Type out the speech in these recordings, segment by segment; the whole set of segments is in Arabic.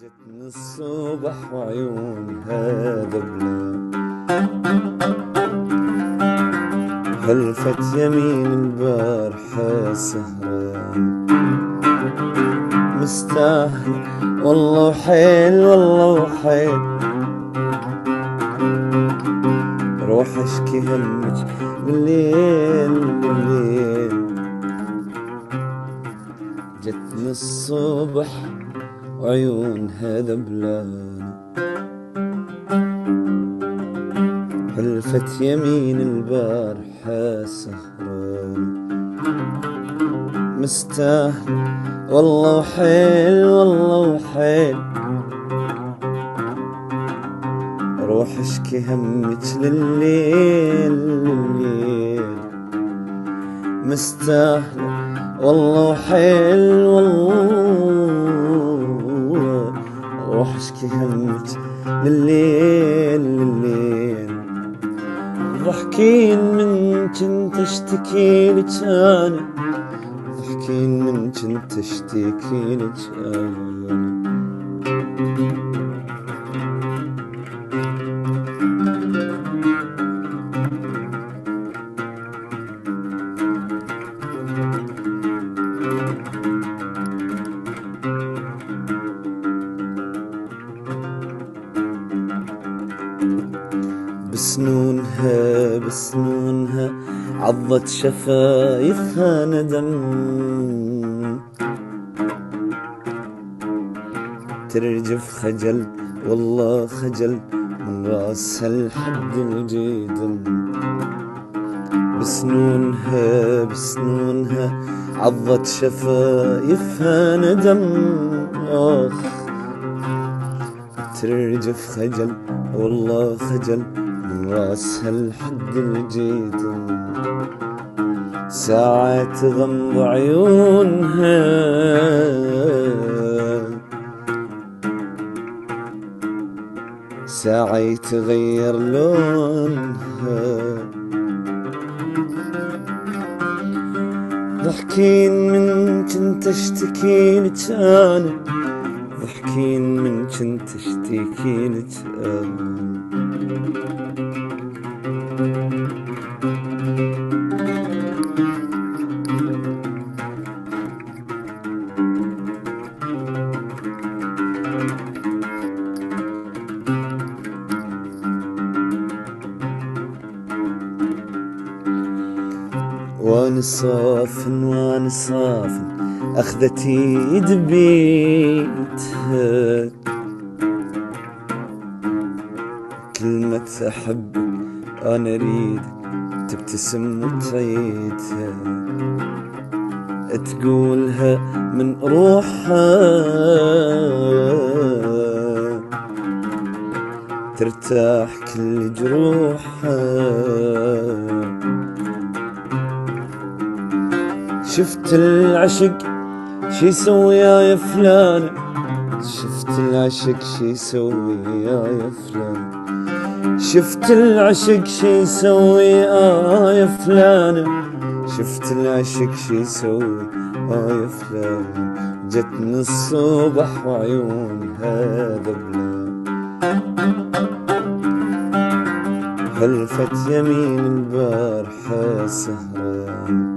جتني الصبح وعيونها ذبلة، حلفت يمين البارحة سهران، مستاهل والله وحيل والله وحيل، روح اشكي همك بالليل بالليل. جتني الصبح وعيونها ذبلان، حلفت يمين البارحة سهران، مستاهل والله وحيل والله وحيل، روح اشكي همك لليل لليل. مستاهل والله وحيل والله، روح اشكي همك لليل لليل. ضحكين من كنت اشتكي لك انا، ضحكين من كنت اشتكي لك انا. بسنونها بسنونها عضت شفايفها ندم، ترجف خجل والله خجل من راسها لحد الجدم. بسنونها بسنونها عضت شفايفها ندم، آخ ترجف خجل والله خجل من راسها لحد الجدم. ساعة تغمض عيونها ساعة يتغير لونها، ضحكين من كنت اشتكي لك انا، ضحكين من كنت اشتكي لك انا. وانا صافن وانا صافن اخذت يد بيتها، كلمة احبك انا اريدك تبتسم وتعيدها، تقولها من روحها ترتاح كل جروحها. شفت العشق شي يسوي يا فلان، شفت العشق شي يسوي يا فلان، شفت العشق شي يسوي يا فلان، شفت العشق شي يسوي يا فلان. جتني الصبح وعيونها ذبلان، حلفت يمين البارحة سهران،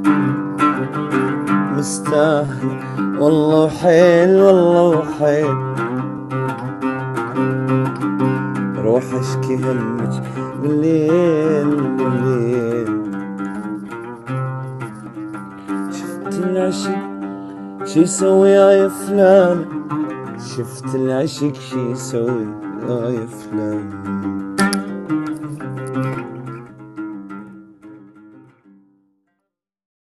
مستاهل والله وحيل والله وحيل، روح اشكي همك بالليل بالليل. شفت العشق شي يسوي يا فلان، شفت العشق شي يسوي يا فلان.